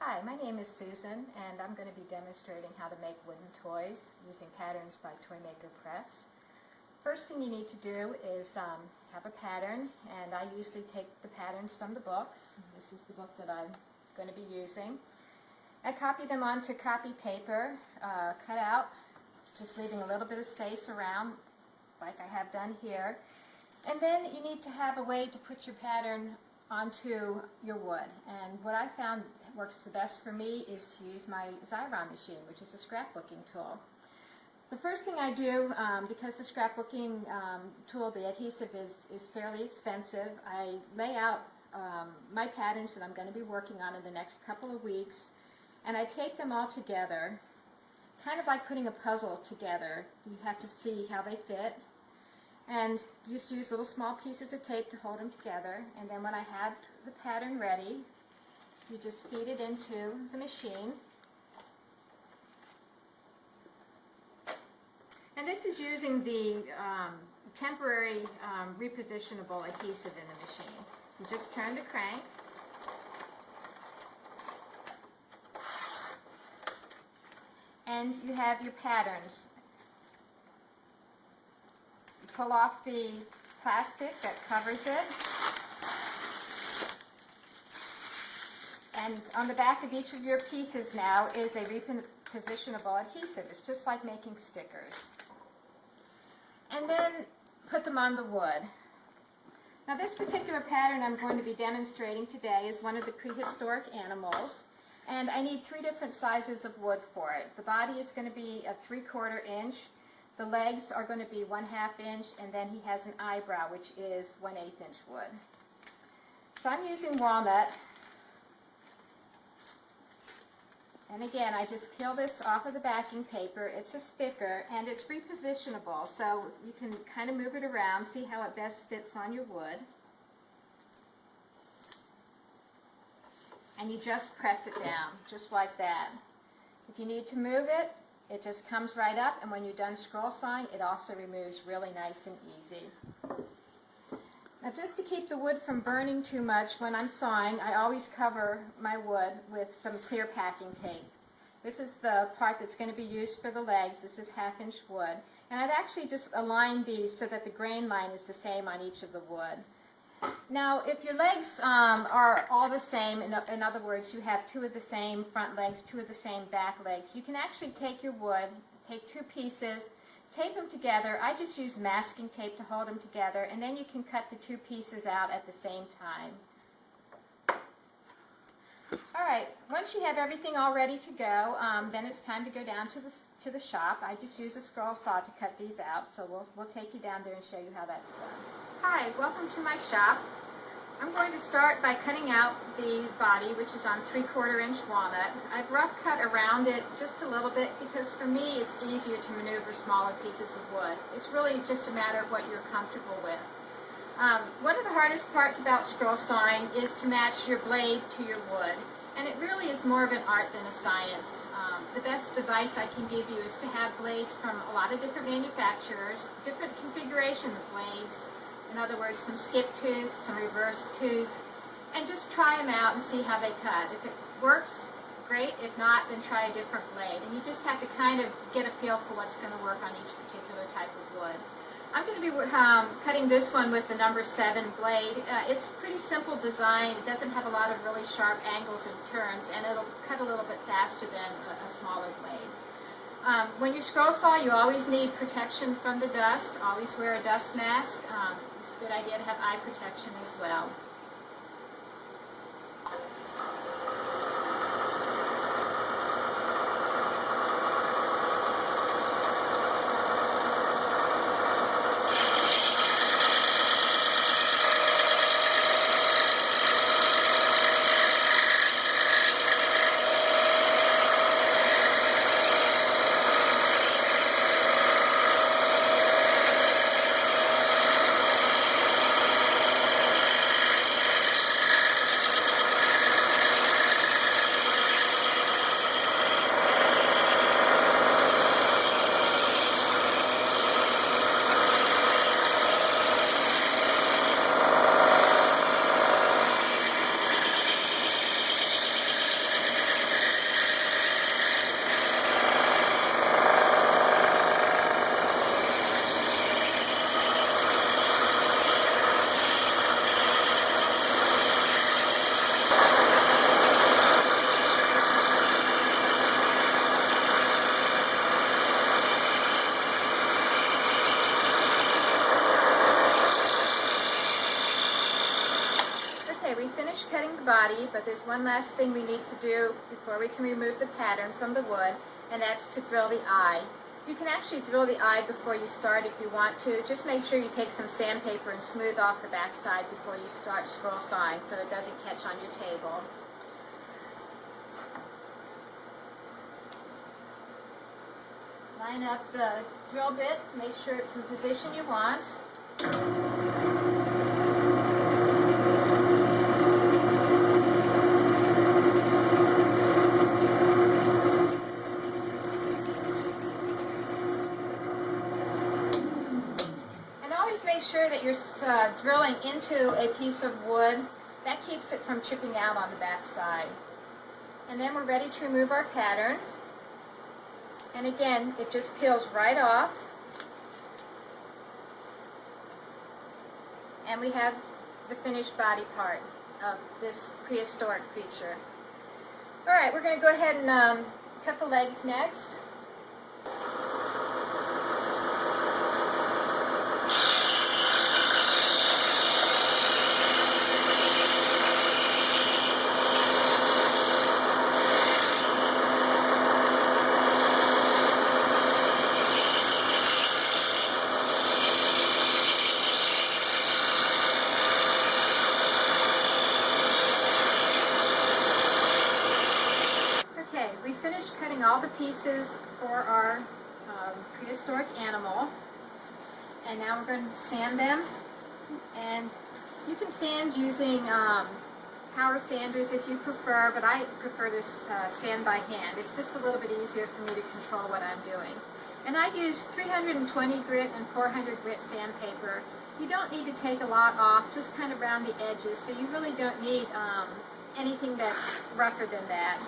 Hi, my name is Susan, and I'm going to be demonstrating how to make wooden toys using patterns by Toymaker Press. First thing you need to do is have a pattern, and I usually take the patterns from the books. This is the book that I'm going to be using. I copy them onto copy paper, cut out, just leaving a little bit of space around, like I have done here. And then you need to have a way to put your pattern onto your wood. And what I found works the best for me is to use my Xyron machine, which is a scrapbooking tool. The first thing I do, because the scrapbooking tool, the adhesive is fairly expensive, I lay out my patterns that I'm going to be working on in the next couple of weeks, and I take them all together, kind of like putting a puzzle together. You have to see how they fit. And just use little small pieces of tape to hold them together. And then when I have the pattern ready, you just feed it into the machine. And this is using the temporary repositionable adhesive in the machine. You just turn the crank. And you have your patterns. Pull off the plastic that covers it, and on the back of each of your pieces now is a repositionable adhesive. It's just like making stickers. And then put them on the wood. Now this particular pattern I'm going to be demonstrating today is one of the prehistoric animals, and I need 3 different sizes of wood for it. The body is going to be a 3/4 inch. The legs are going to be 1/2 inch, and then he has an eyebrow, which is 1/8 inch wood. So I'm using walnut. And again, I just peel this off of the backing paper. It's a sticker, and it's repositionable, so you can kind of move it around, see how it best fits on your wood. And you just press it down, just like that. If you need to move it, it just comes right up, and when you're done scroll sawing, it also removes really nice and easy. Now just to keep the wood from burning too much when I'm sawing, I always cover my wood with some clear packing tape. This is the part that's going to be used for the legs. This is 1/2 inch wood. And I've actually just aligned these so that the grain line is the same on each of the wood. Now, if your legs are all the same, in other words, you have 2 of the same front legs, 2 of the same back legs, you can actually take your wood, take 2 pieces, tape them together. I just use masking tape to hold them together, and then you can cut the 2 pieces out at the same time. Alright, once you have everything all ready to go, then it's time to go down to the shop. I just use a scroll saw to cut these out, so we'll take you down there and show you how that's done. Hi, welcome to my shop. I'm going to start by cutting out the body, which is on 3/4 inch walnut. I've rough cut around it just a little bit because for me it's easier to maneuver smaller pieces of wood. It's really just a matter of what you're comfortable with. One of the hardest parts about scroll sawing is to match your blade to your wood, and it really is more of an art than a science. The best advice I can give you is to have blades from a lot of different manufacturers, different configuration of blades. In other words, some skip tooth, some reverse tooth, and just try them out and see how they cut. If it works, great. If not, then try a different blade. And you just have to kind of get a feel for what's going to work on each particular type of wood. I'm going to be cutting this one with the number 7 blade. It's a pretty simple design. It doesn't have a lot of really sharp angles and turns, and it'll cut a little bit faster than a smaller blade. When you scroll saw, you always need protection from the dust. Always wear a dust mask. It's a good idea to have eye protection as well. finished cutting the body, but there's one last thing we need to do before we can remove the pattern from the wood, and that's to drill the eye. You can actually drill the eye before you start if you want to. Just make sure you take some sandpaper and smooth off the back side before you start scroll sawing so it doesn't catch on your table. Line up the drill bit, make sure it's in the position you want. Make sure that you're drilling into a piece of wood. That keeps it from chipping out on the back side. And then we're ready to remove our pattern. And again, it just peels right off. And we have the finished body part of this prehistoric creature. Alright, we're going to go ahead and cut the legs next. We finished cutting all the pieces for our prehistoric animal, and now we're going to sand them. And you can sand using power sanders if you prefer, but I prefer to sand by hand. It's just a little bit easier for me to control what I'm doing. And I use 320 grit and 400 grit sandpaper. You don't need to take a lot off, just kind of around the edges, so you really don't need anything that's rougher than that.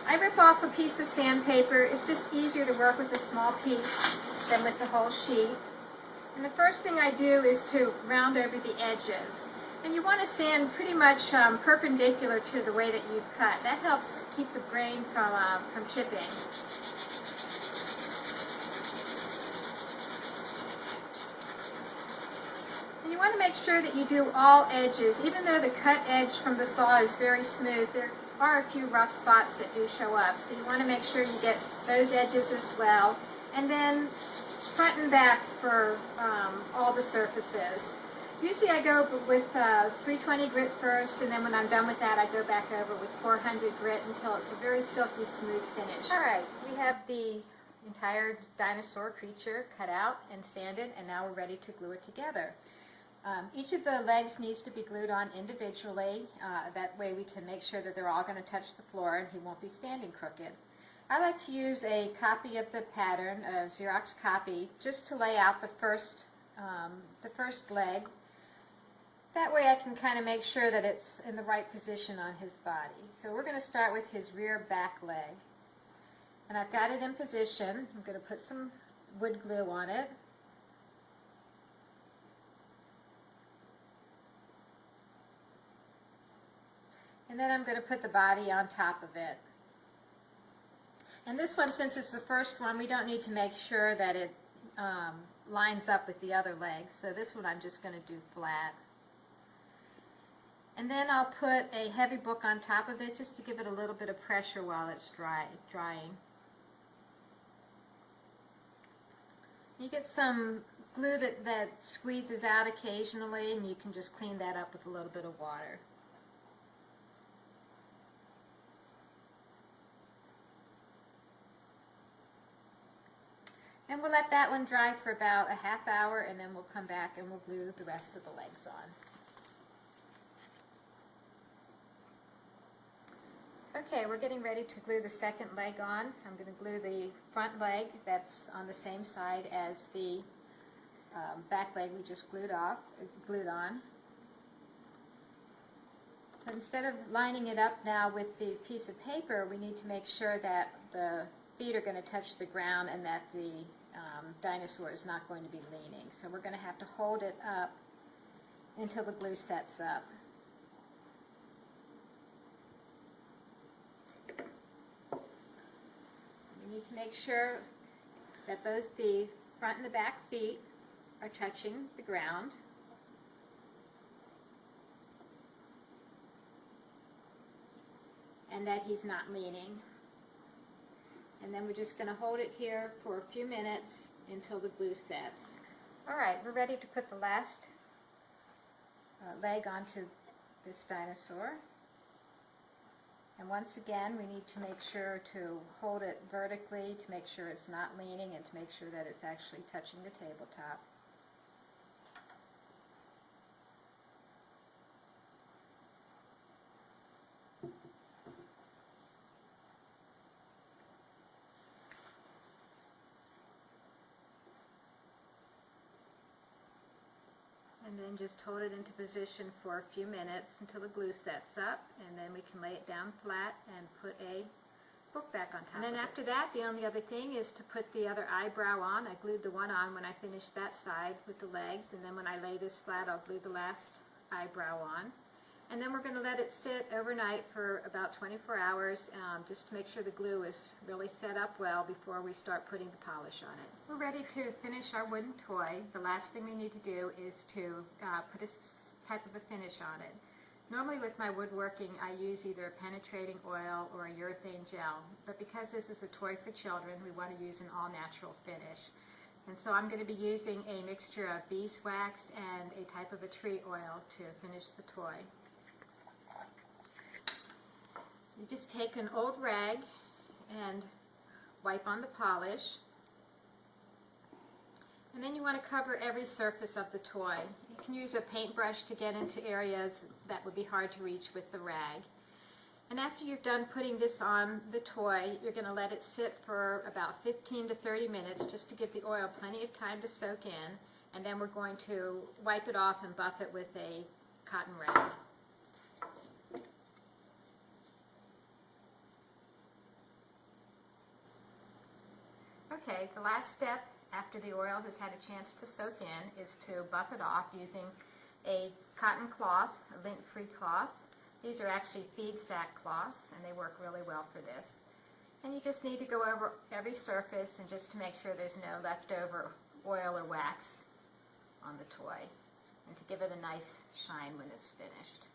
I rip off a piece of sandpaper. It's just easier to work with a small piece than with the whole sheet. And the first thing I do is to round over the edges. And you want to sand pretty much perpendicular to the way that you've cut. That helps keep the grain from chipping. And you want to make sure that you do all edges. Even though the cut edge from the saw is very smooth, there are a few rough spots that do show up. So you want to make sure you get those edges as well. And then front and back for all the surfaces. Usually I go with 320 grit first, and then when I'm done with that, I go back over with 400 grit until it's a very silky smooth finish. Alright, we have the entire dinosaur creature cut out and sanded, and now we're ready to glue it together. Each of the legs needs to be glued on individually. That way we can make sure that they're all going to touch the floor and he won't be standing crooked. I like to use a copy of the pattern, a Xerox copy, just to lay out the first leg. That way I can kind of make sure that it's in the right position on his body. So we're going to start with his rear back leg. And I've got it in position. I'm going to put some wood glue on it. And then I'm going to put the body on top of it. And this one, since it's the first one, we don't need to make sure that it lines up with the other legs. So this one I'm just going to do flat. And then I'll put a heavy book on top of it just to give it a little bit of pressure while it's drying. You get some glue that squeezes out occasionally, and you can just clean that up with a little bit of water. And we'll let that one dry for about a half hour, and then we'll come back and we'll glue the rest of the legs on. Okay, we're getting ready to glue the second leg on. I'm going to glue the front leg that's on the same side as the back leg we just glued on. But instead of lining it up now with the piece of paper, we need to make sure that the feet are going to touch the ground and that the dinosaur is not going to be leaning. So we're going to have to hold it up until the glue sets up. So we need to make sure that both the front and the back feet are touching the ground. and that he's not leaning. And then we're just going to hold it here for a few minutes until the glue sets. Alright, we're ready to put the last leg onto this dinosaur. And once again, we need to make sure to hold it vertically to make sure it's not leaning and to make sure that it's actually touching the tabletop. And then just hold it into position for a few minutes until the glue sets up, and then we can lay it down flat and put a book back on top. And then after that, the only other thing is to put the other eyebrow on. I glued the one on when I finished that side with the legs, and then when I lay this flat, I'll glue the last eyebrow on. And then we're going to let it sit overnight for about 24 hours just to make sure the glue is really set up well before we start putting the polish on it. We're ready to finish our wooden toy. The last thing we need to do is to put a type of a finish on it. Normally with my woodworking I use either a penetrating oil or a urethane gel, but because this is a toy for children we want to use an all-natural finish. And so I'm going to be using a mixture of beeswax and a type of a tree oil to finish the toy. You just take an old rag and wipe on the polish. And then you want to cover every surface of the toy. You can use a paintbrush to get into areas that would be hard to reach with the rag. And after you've done putting this on the toy, you're going to let it sit for about 15 to 30 minutes just to give the oil plenty of time to soak in. And then we're going to wipe it off and buff it with a cotton rag. Okay, the last step after the oil has had a chance to soak in is to buff it off using a cotton cloth, a lint-free cloth. These are actually feed sack cloths and they work really well for this. And you just need to go over every surface and just to make sure there's no leftover oil or wax on the toy and to give it a nice shine when it's finished.